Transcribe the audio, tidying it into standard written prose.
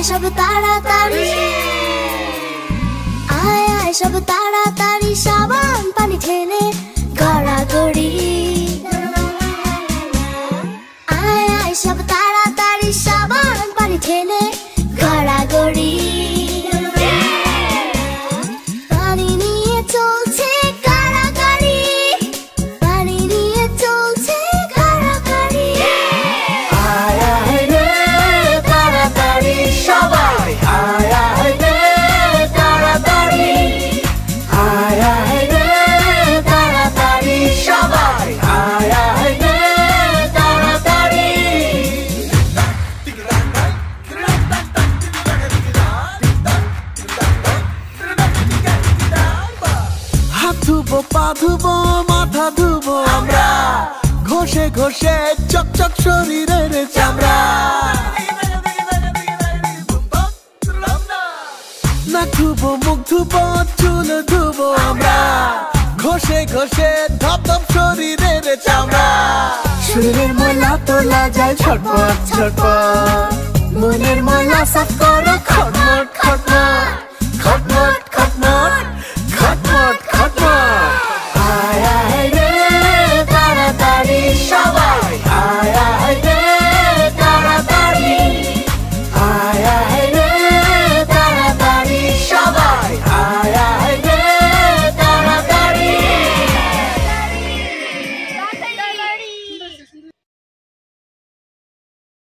সব তাড়াতাড়ি আয় আয় সব তাড়াতাড়ি সাবান পানি ঢেলে গড়াগড়ি আয় আয় সব তাড়াতাড়ি সাবান পানি ঢেলে গড়াগড়ি পানি নিয়ে চলছে কাড়াকাড়ি পানি নিয়ে চলছে কাড়াকাড়ি আয় আয় রে তাড়াতাড়ি সবাই আয় আয় রে তাড়াতাড়ি আয় আয় রে তাড়াতাড়ি সবাই আয় আয় রে তাড়াতাড়ি হাত ধুবো পা ধুবো মাথা ধুবো আমরা ঘষে ঘষে চকচক শরীরের চামড়া নাক ধুবো মুখ ধুবো চুল ধুবো আমরা ঘষে ঘষে ধপ ধপ শরীরের চামড়া শরীরের ময়লা তোলা যায় ছটপট ছটপট মনের ময়লা সাফ করে